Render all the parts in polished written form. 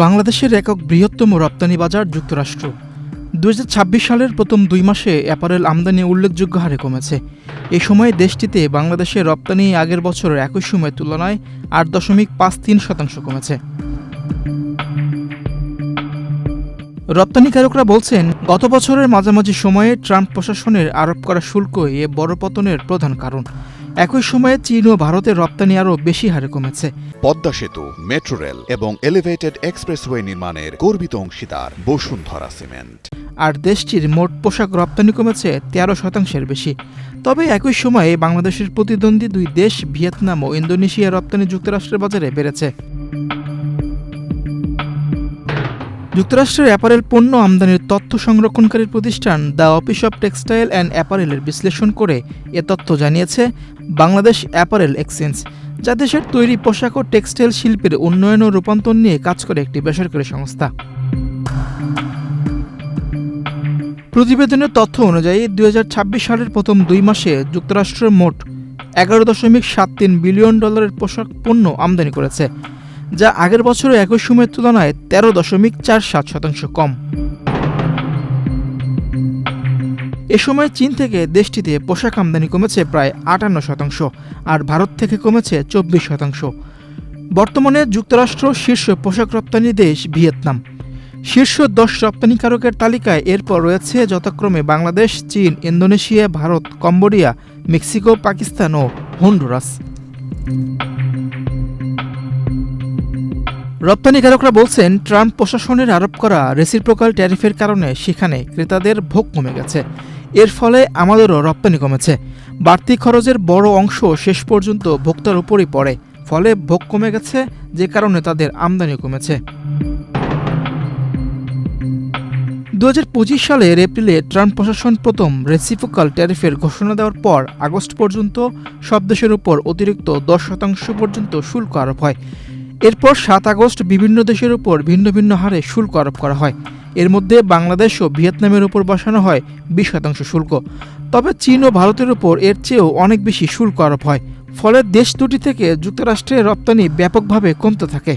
বাংলাদেশের একক বৃহত্তম রপ্তানি বাজার যুক্তরাষ্ট্র। ২০২৬ সালের প্রথম ২ মাসে অ্যাপারেল আমদানি উল্লেখযোগ্য হারে কমেছে। এ সময়ে দেশটিতে বাংলাদেশের রপ্তানি আগের বছরের একই সময়ের তুলনায় ৮.৫৩% কমেছে। রপ্তানিকারকরা বলছেন, গত বছরের মাঝামাঝি সময়ে ট্রাম্প প্রশাসনের আরোপ করা শুল্ক এ বড় পতনের প্রধান কারণ। একই সময়ে চীন ও ভারতের রপ্তানি আরও বেশি হারে কমেছে। পদ্মা সেতু, মেট্রো রেল এবং এলিভেটেড এক্সপ্রেসওয়ে নির্মাণের গর্বিত অংশীদার বসুন্ধরা সিমেন্ট। আর দেশটির মোট পোশাক রপ্তানি কমেছে ১৩%-এর বেশি। তবে একই সময়ে বাংলাদেশের প্রতিদ্বন্দ্বী দুই দেশ ভিয়েতনাম ও ইন্দোনেশিয়া রপ্তানি যুক্তরাষ্ট্রের বাজারে বেড়েছে। যুক্তরাষ্ট্রের অ্যাপারেল পণ্য আমদানির তথ্য সংরক্ষণকারী প্রতিষ্ঠান the office of textile and অ্যাপারেলের বিশ্লেষণ করে এ তথ্য জানিয়েছে বাংলাদেশ অ্যাপারেল এক্সচেঞ্জ, যা দেশের তৈরি পোশাক ও টেক্সটাইল শিল্পের উন্নয়ন ও রূপান্তর নিয়ে কাজ করে একটি বেসরকারি সংস্থা। প্রতিবেদনের তথ্য অনুযায়ী ২০২৬ সালের প্রথম ২ মাসে যুক্তরাষ্ট্র মোট $১১.৭৩ বিলিয়ন পোশাক পণ্য আমদানি করেছে, যা আগের বছরের একই সময়ের তুলনায় ১৩.৪৭% কম। এ সময় চীন থেকে দেশটিতে পোশাক আমদানি কমেছে প্রায় ৫৮%, আর ভারত থেকে কমেছে ২৪%। বর্তমানে যুক্তরাষ্ট্র শীর্ষ পোশাক রপ্তানি দেশ ভিয়েতনাম। শীর্ষ ১০ রপ্তানিকারকের তালিকায় এরপর রয়েছে যথাক্রমে বাংলাদেশ, চীন, Indonesia, Bharat, Cambodia, Mexico, Pakistan ও হন্ডুরাস। রপ্তানিকারকরা বলছেন, ট্রাম্প প্রশাসনের আরোপ করা রেসিপ্রোকাল ট্যারিফের কারণে সেখানে ক্রেতাদের ভোগ কমে গেছে। এর ফলে আমাদেরও রপ্তানি কমেছে। বাড়তি খরচের বড় অংশ শেষ পর্যন্ত ভোক্তার উপরই পড়ে, ফলে ভোগ কমে গেছে, যে কারণে তাদের আমদানি কমেছে। ২০২৫ সালের এপ্রিলে ট্রাম্প প্রশাসন প্রথম রেসিপ্রোকাল ট্যারিফের ঘোষণা দেওয়ার পর আগস্ট পর্যন্ত সব দেশের উপর অতিরিক্ত ১০% পর্যন্ত শুল্ক আরোপ হয়। এরপর ৭ আগস্ট বিভিন্ন দেশের উপর ভিন্ন ভিন্ন হারে শুল্ক আরোপ করা হয়। এর মধ্যে বাংলাদেশ ও ভিয়েতনামের উপর বসানো হয় ২০% শুল্ক। তবে চীন ও ভারতের উপর এর চেয়েও অনেক বেশি শুল্ক আরোপ হয়। ফলে দেশ দুটি থেকে যুক্তরাষ্ট্রের রপ্তানি ব্যাপকভাবে কমতে থাকে।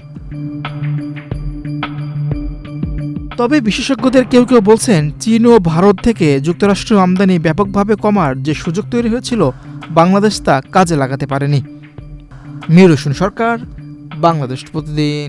তবে বিশেষজ্ঞদের কেউ কেউ বলছেন, চীন ও ভারত থেকে যুক্তরাষ্ট্র আমদানি ব্যাপকভাবে কমার যে সুযোগ তৈরি হয়েছিল, বাংলাদেশ তা কাজে লাগাতে পারেনি। মিরুষণ সরকার, বাংলাদেশ প্রতিদিন।